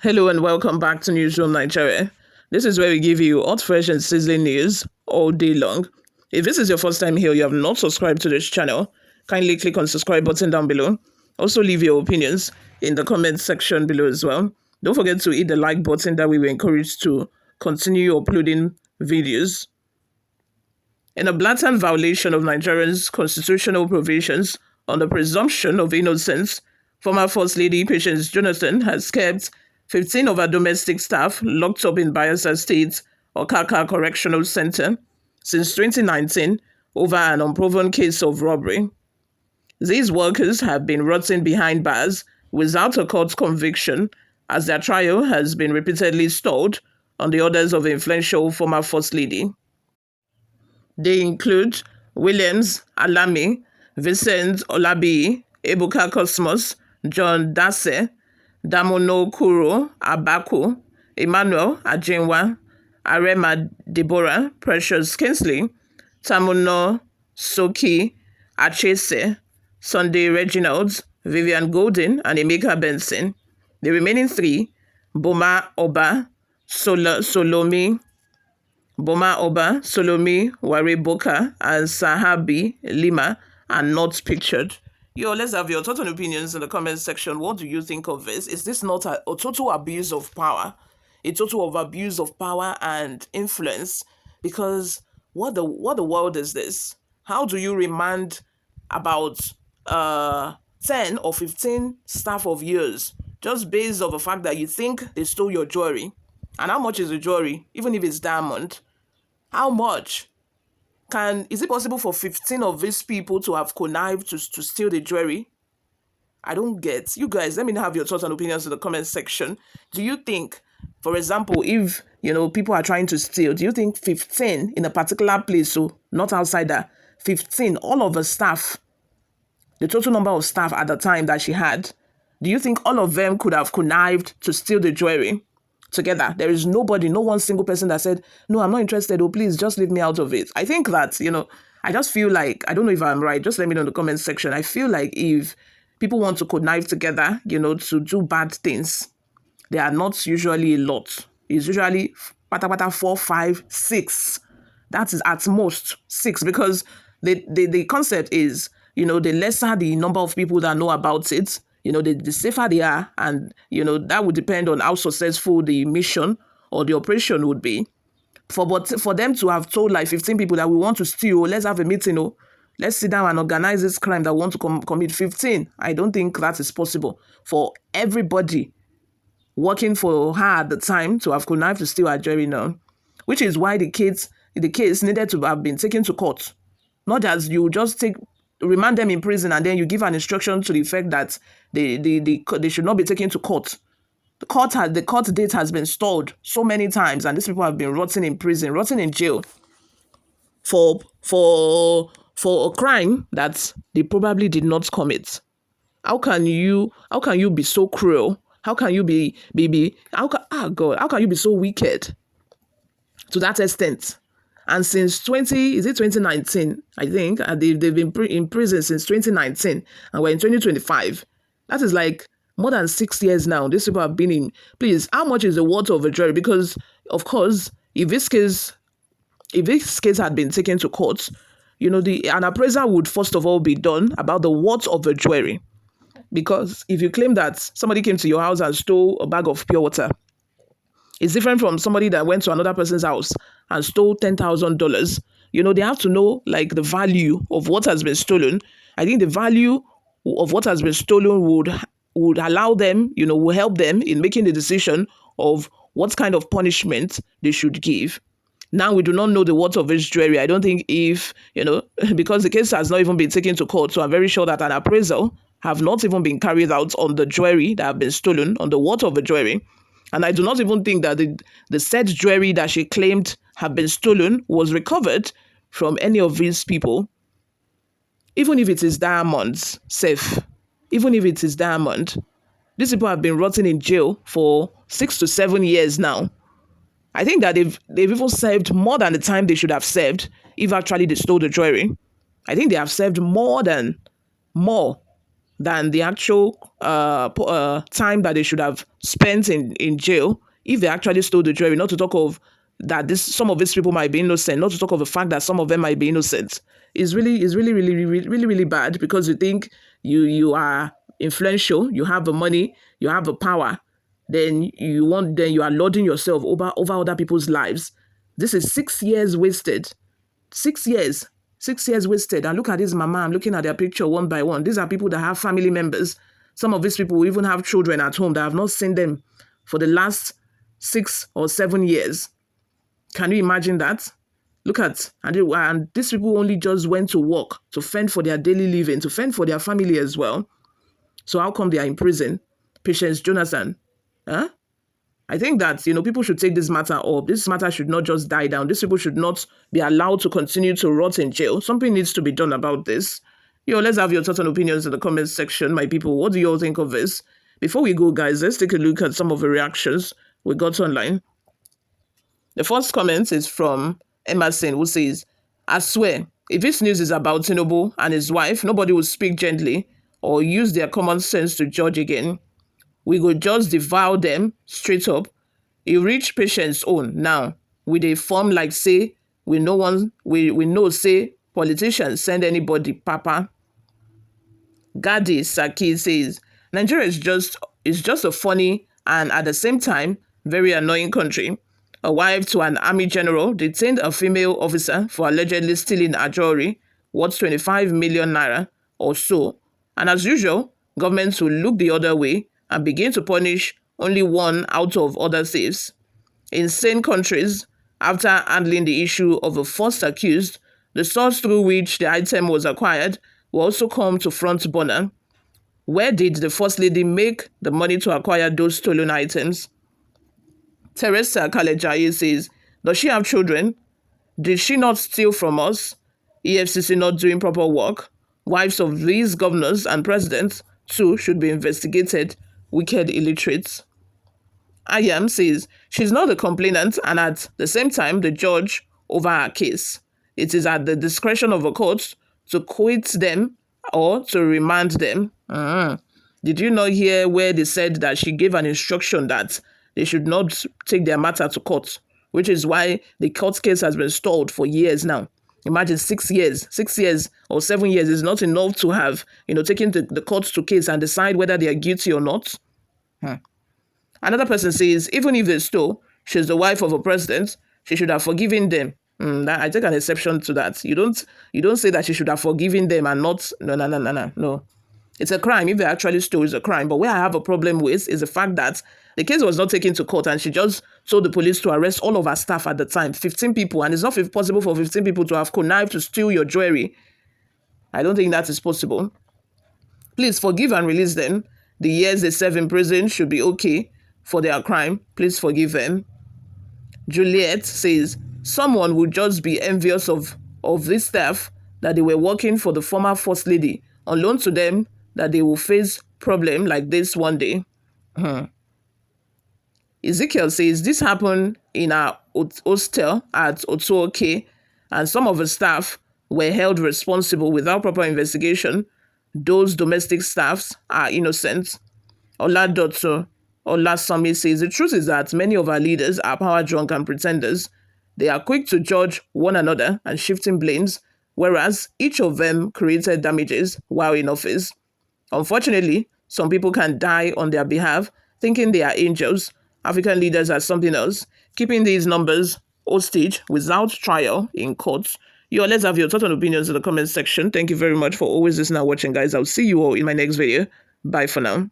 Hello and welcome back to Newsroom Nigeria. This is where we give you hot, fresh, and sizzling news all day long. If this is your first time here, you have not subscribed to this channel, kindly click on subscribe button down below. Also leave your opinions in the comment section below as well. Don't forget to hit the like button that we were encouraged to continue uploading videos. In a blatant violation of Nigerians' constitutional provisions on the presumption of innocence, former First Lady Patience Jonathan has kept 15 of her domestic staff locked up in Bayelsa State Okaka Correctional Center since 2019 over an unproven case of robbery. These workers have been rotting behind bars without a court conviction as their trial has been repeatedly stalled on the orders of influential former First Lady. They include Williams Alami, Vincent Olabi, Ebuka Cosmos, John Dase, Damono Kuro Abaku, Emmanuel Ajinwa, Arema Deborah, Precious Kinsley, Tamuno Soki Achese, Sunday Reginald, Vivian Golden, and Emeka Benson. The remaining three, Boma Oba, Solomi Wareboka, and Sahabi Lima, are not pictured. Let's have your thoughts and opinions in the comment section. What do you think of this? Is this not a total abuse of power? A total of abuse of power and influence? Because what the world is this? How do you remand about 10 or 15 staff of yours just based on the fact that you think they stole your jewelry? And how much is the jewelry, even if it's diamond? How much? Is it possible for 15 of these people to have connived to steal the jewelry? I don't get. You guys, let me have your thoughts and opinions in the comment section. Do you think, for example, if, people are trying to steal, do you think 15 in a particular place, so not outsider, 15, all of the staff, the total number of staff at the time that she had, do you think all of them could have connived to steal the jewelry together? There is nobody, no one single person that said, no, I'm not interested, oh, please just leave me out of it. I think that, I just feel like, I don't know if I'm right, just let me know in the comment section. I feel like if people want to connive together, to do bad things, they are not usually a lot. It's usually 4, 5, 6. That is at most 6, because the concept is, the lesser the number of people that know about it, the safer they are, and, that would depend on how successful the mission or the operation would be. But for them to have told like 15 people that we want to steal, let's have a meeting, let's sit down and organize this crime that we want to commit 15. I don't think that is possible for everybody working for her at the time to have connived to steal her jewelry now, which is why the case needed to have been taken to court. Not as you just remand them in prison and then you give an instruction to the effect that they should not be taken to court. The court date has been stalled so many times, and these people have been rotting in prison, rotting in jail for a crime that they probably did not commit. How can you be so cruel? How can you be how can you be so wicked to that extent? And since 2019, I think, they've been in prison since 2019, and we're in 2025. That is like more than 6 years now. These people have been in. Please, how much is the worth of a jewelry? Because, of course, if this case had been taken to court, an appraisal would first of all be done about the worth of the jewelry. Because if you claim that somebody came to your house and stole a bag of pure water, it's different from somebody that went to another person's house and stole $10,000. They have to know like the value of what has been stolen. I think the value of what has been stolen would allow them, will help them in making the decision of what kind of punishment they should give. Now we do not know the worth of this jewelry. I don't think if, because the case has not even been taken to court, so I'm very sure that an appraisal have not even been carried out on the jewelry that have been stolen, on the worth of the jewelry. And I do not even think that the said jewelry that she claimed had been stolen was recovered from any of these people. Even if it is diamonds, safe. Even if it is diamond. These people have been rotting in jail for 6 to 7 years now. I think that they've even served more than the time they should have served if actually they stole the jewelry. I think they have served more than than the actual time that they should have spent in jail if they actually stole the jewelry. Not to talk of that some of these people might be innocent. Not to talk of the fact that some of them might be innocent. Is really bad, because you think you are influential, you have the money, you have the power, then you are lording yourself over other people's lives. This is 6 years wasted. 6 years. 6 years wasted. And look at this mama. I'm looking at their picture one by one. These are people that have family members. Some of these people even have children at home that have not seen them for the last 6 or 7 years. Can you imagine that? Look at, and these people only just went to work to fend for their daily living, to fend for their family as well. So how come they are in prison? Patience Jonathan. Huh? I think that, people should take this matter up. This matter should not just die down. These people should not be allowed to continue to rot in jail. Something needs to be done about this. Let's have your thoughts and opinions in the comments section, my people. What do you all think of this? Before we go, guys, let's take a look at some of the reactions we got online. The first comment is from Emerson, who says, I swear, if this news is about Tinubu and his wife, nobody will speak gently or use their common sense to judge again. We go just devour them straight up. You reach Patience own now with a form like say we know say politicians send anybody papa. Gadi Saki says Nigeria is just a funny and at the same time very annoying country. A wife to an army general detained a female officer for allegedly stealing a jewelry worth 25 million naira or so, and as usual, governments will look the other way and begin to punish only one out of other thieves. In sane countries, after handling the issue of a first accused, the source through which the item was acquired will also come to front burner. Where did the First Lady make the money to acquire those stolen items? Teresa Kalejaye says, does she have children? Did she not steal from us? EFCC not doing proper work? Wives of these governors and presidents, too, should be investigated. Wicked illiterates. Ayam says, she's not the complainant and at the same time the judge over her case. It is at the discretion of a court to quit them or to remand them. Did you not hear where they said that she gave an instruction that they should not take their matter to court, which is why the court case has been stalled for years now? Imagine 6 years. 6 years or 7 years is not enough to have, taken the court to case and decide whether they are guilty or not. Another person says, even if they stole, she's the wife of a president, she should have forgiven them. I take an exception to that. You don't say that she should have forgiven them and not. No. It's a crime. If they actually stole, it's a crime. But where I have a problem with is the fact that the case was not taken to court and she just told the police to arrest all of her staff at the time, 15 people. And it's not possible for 15 people to have connived to steal your jewelry. I don't think that is possible. Please forgive and release them. The years they serve in prison should be okay for their crime. Please forgive them. Juliet says, someone would just be envious of this staff that they were working for the former First Lady on loan to them, that they will face problem like this one day. Ezekiel says this happened in our hostel at Otuoke, and some of the staff were held responsible without proper investigation. Those domestic staffs are innocent. Oladotso Olasami says the truth is that many of our leaders are power drunk and pretenders. They are quick to judge one another and shifting blames, whereas each of them created damages while in office. Unfortunately, some people can die on their behalf, thinking they are angels. African leaders are something else, keeping these numbers hostage without trial in court. Let's have your thoughts and opinions in the comment section. Thank you very much for always listening and watching, guys. I'll see you all in my next video. Bye for now.